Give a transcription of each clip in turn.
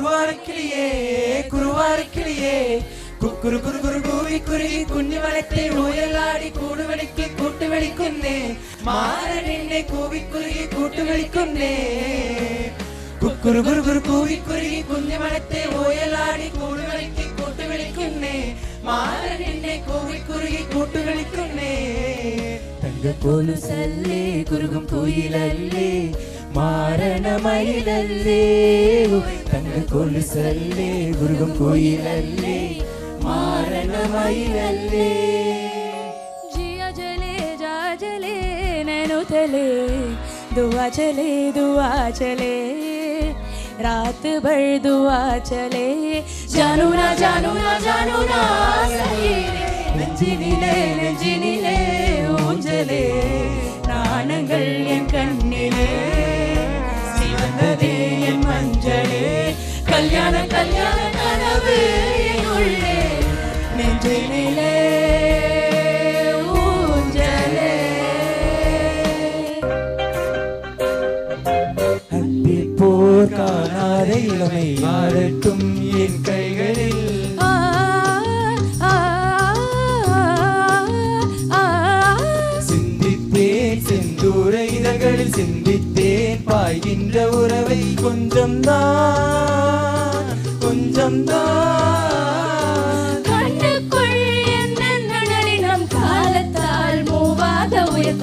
குருவாரக்கிளியே குருவாரக்கிளியே குரு குரு குரு கூவி குருகி குഞ്ഞு வளர்த்தே ஊயலாடி கூடு வெளிக்கு கூட்டு வெளிக்குன்னே மாற நின்னே கூவி குருகி கூட்டு வெளிக்குன்னே குரு குரு குரு கூவி குருகி குஞ்சு வளர்த்தே ஊயலாடி கூடு வெளிக்கு கூட்டு வெளிக்குன்னே மாற நின்னே கூவி குருகி கூட்டு வெளிக்குன்னே தங்க போலு சல்லே குருகும் கோயிலல்லே மாரண மயிலல்லே தங்க கோலு சல்லே குருகும் கோயிலல்லே मारण मयिलल्ले जिया जले जा जले नैनो तले दुआ चले रात भर दुआ चले जानू ना सही நெஞ்சினிலே ஊஞ்சலே நாணங்கள் என் கண்ணிலே சிவந்ததே என் மஞ்சளே கல்யாண கனவு என் உள்ளே நெஞ்சினிலே ஊஞ்சலே அந்தி போர் காணாத இளமை மாறட்டும் என் கைகளில் சிந்தித்தேன் செந்தூர இதழ்களில் சிந்தித்தேன் பாய்கின்ற உறவை கொஞ்சம்தான்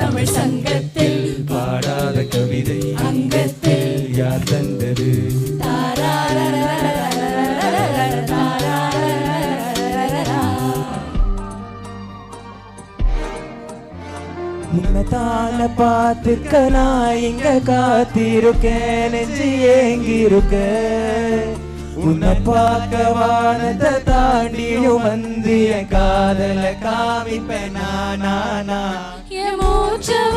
தமிழ் சங்கத்தில் பாடாத கவிதை அங்கத்தில் யார் தந்தது உன்னதான பார்த்துக்க நான் இங்க காத்திருக்கேன் நெஞ்சு ஏங்கிருக்க உன்னை பார்க்க வானத்தை தாண்டியும் வந்து என் காதல காமிப்பேன் நானா என் மூச்சவ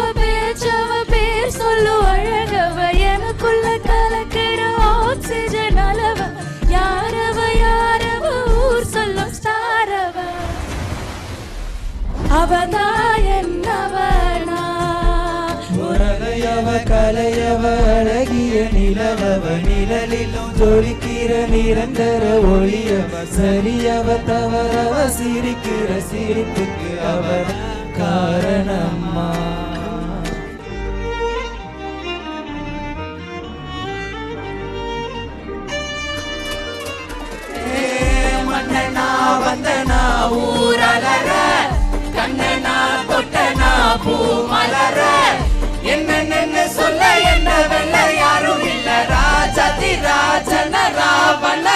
பேர் சொல்லு அழகவ எனக்குள்ள கலக்கிற ஆக்சிஜன் அளவ யாரவ ஊர் சொல்லும் ஸ்டாரவ அவதான் என்னவனா முரளையவ கலையவ அழகிய நிலவவ நிழலிலும் ஜொலிக்கிற நிரந்தர ஒளியவ சரியவ தவறவ சிரிக்கிற சிரிப்புக்கு அவர் காரணம்மா மன்னனா வந்தனா ஊரலர கண்ணனா தொட்டனா பூ மலர என்ன சொல்ல என்ன வெல்ல யாரும் இல்ல ராஜதி ராஜன ராவணா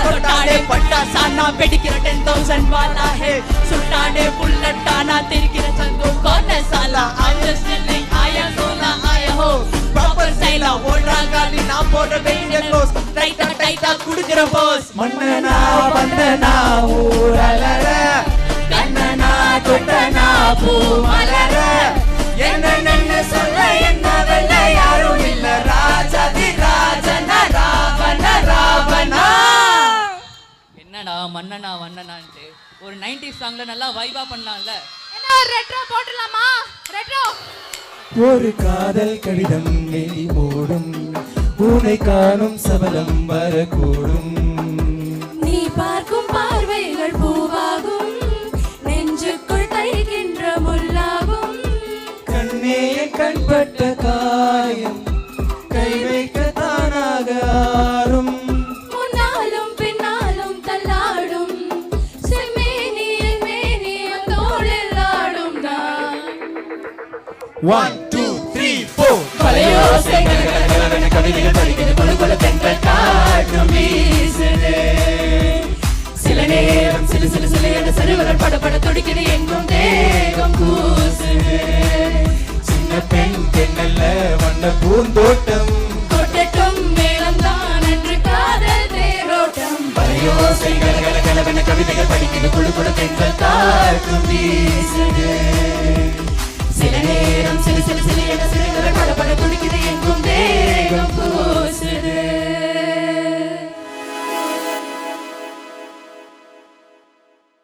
தொட்டாடே பட்டா சானா வெடிக்கிற 10,000 वाला है सुटाडे बुलेट आना तिरकिற संगो कौन साला आज सिल्ली आया सोला आया हो प्रॉपर स्टाइला ஓடுறா காலி நான் போற வெயிட் க்ளோஸ் டைட்டா குடுக்குற போஸ் மன்னனா வந்தனா ஊரலர கண்ணனா தொட்டனா பூ மலர என்ன சொல்ல என்ன வெல்ல யாரும் இல்ல ராஜதி ராஜன ராவணா என்னடா மன்னனா வண்ணனான்ட்டு ஒரு 90s சாங்ல நல்லா வைபா பண்ணலாம்ல என்ன ரெட்ரோ போடலாமா ரெட்ரோ ஒரு காதல் கடிதம் வெளி மூடும் உன்னை காணும் சபலம் வரக்கூடும் நீ பார்க்கும் பார்வைகள் பூவாகும் நெஞ்சுக்குள் தைக்கின்ற முள்ளாகும் கண்ணே கண்பட்ட காயம் கை வைக்க தானாக ஆறும் முன்னாலும் பின்னாலும் தள்ளாடும் செம்மேனியில் மேனியும் தோளில் ஆடும் நான் 1 2 3 4 பழையோசைகள் கலகலவென கவிதைகள் படிக்கிறது கொழுகொல தென்றல் காற்றும் வீசுது சில நேரம் சிலு என சிறுவர்கள் படபட துடிக்குது எங்கும் தேகம் கூசுது சின்ன பெண் தென்னல்ல வண்ண பூந்தோட்டம் கொட்டட்டும் மேளம் தான் என்று காதல் தேரோட்டம் பழையோசைகள் கலகலவென கவிதைகள் படிக்கிறது கொழுகொல தென்றல் காற்றும் வீசுது